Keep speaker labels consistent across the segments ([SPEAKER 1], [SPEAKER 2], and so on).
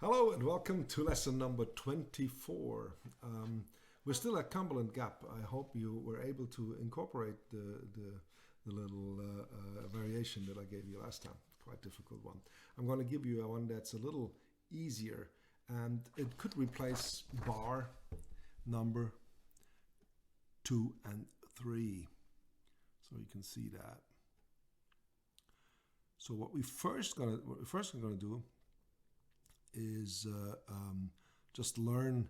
[SPEAKER 1] Hello and welcome to lesson number 24. We're still at Cumberland Gap. I hope you were able to incorporate the little variation that I gave you last time. Quite difficult one. I'm going to give you one that's a little easier, and it could replace bar number 2 and 3. So you can see that. So what we're first going to do is just learn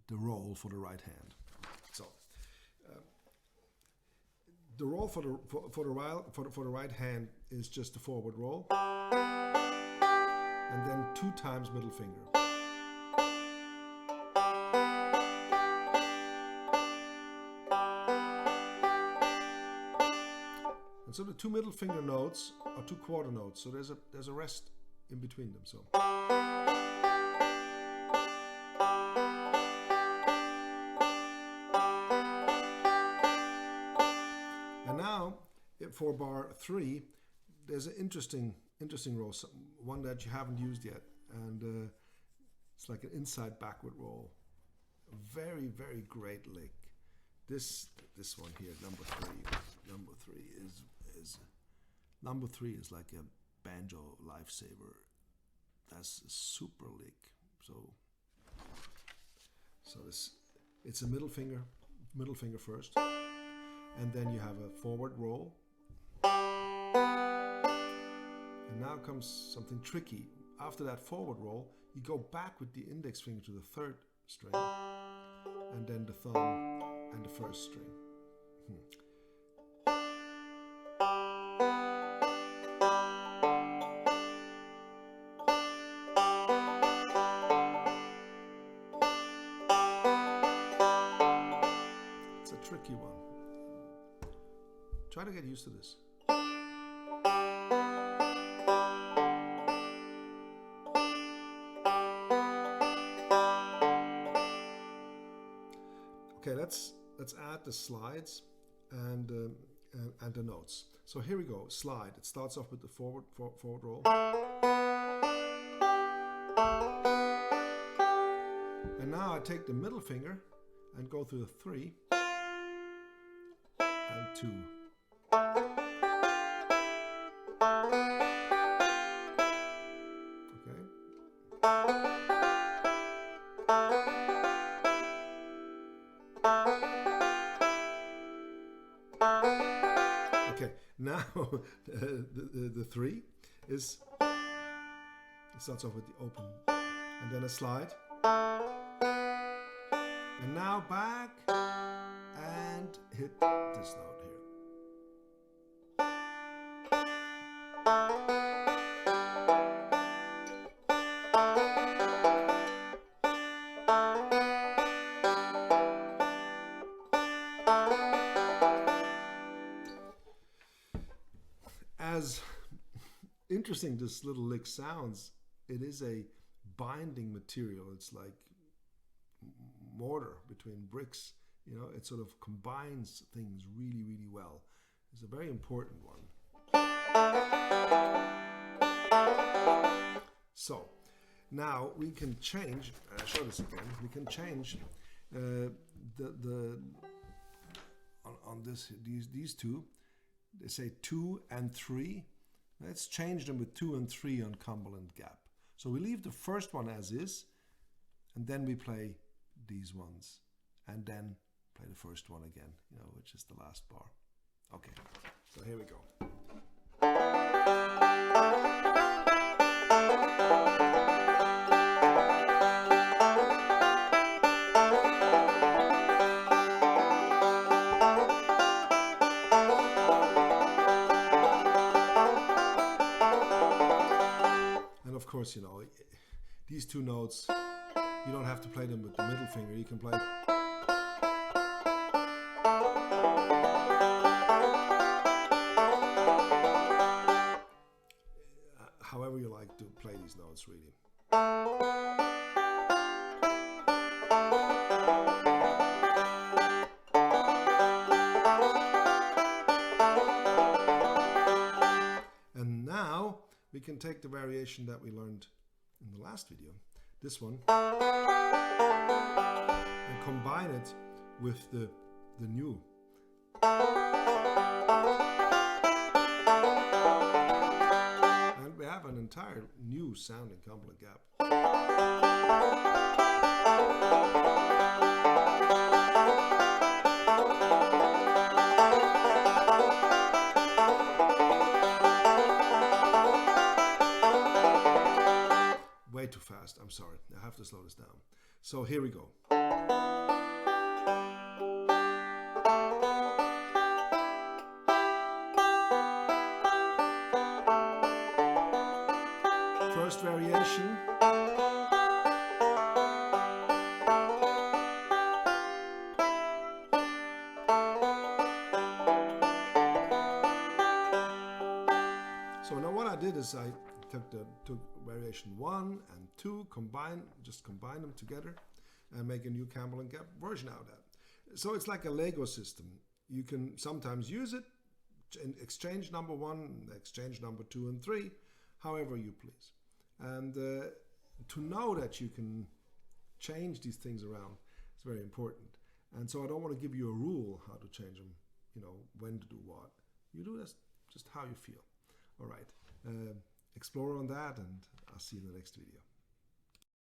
[SPEAKER 1] the roll for the right hand. So the roll for the right hand is just the forward roll, and then 2 times middle finger. And so the 2 middle finger notes are 2 quarter notes. So there's a rest in between them. So and now for bar 3 there's an interesting roll, one that you haven't used yet, and it's like an inside backward roll. A very great lick. This one here, number 3 is like a Banjo lifesaver. That's a super lick. So it's a middle finger first, and then you have a forward roll, and now comes something tricky. After that forward roll, you go back with the index finger to the 3rd string, and then the thumb and the 1st string. Tricky one. Try to get used to this. Okay, let's add the slides and the notes. So here we go. Slide. It starts off with the forward roll, and now I take the middle finger and go through the 3 and 2. Okay. Okay. Now the 3 is, it starts off with the open and then a slide, and now back and hit this note here. As interesting this little lick sounds, it is a binding material. It's like mortar between bricks. You know, it sort of combines things really well. It's a very important one. So now we can change. I'll show this again. We can change on these two. They say 2 and 3. Let's change them with 2 and 3 on Cumberland Gap. So we leave the first one as is, and then we play these ones, and then play the first one again, you know, which is the last bar. Okay, so here we go. And of course, you know, these 2 notes, you don't have to play them with the middle finger. You can play however you like to play these notes, really. And now we can take the variation that we learned in the last video, this one, and combine it with the new. And we have an entire new sounding Cumberland Gap. Way too fast, I'm sorry. I have to slow this down. So here we go. First variation. So now what I did is I took variation 1 and 2, combine them together and make a new Cumberland Gap version out of that. So it's like a Lego system. You can sometimes use it, exchange number 1, exchange number 2 and 3, however you please. And to know that you can change these things around is very important. And so I don't want to give you a rule how to change them, when to do what. You do this just how you feel. All right. Explore on that, and I'll see you in the next video.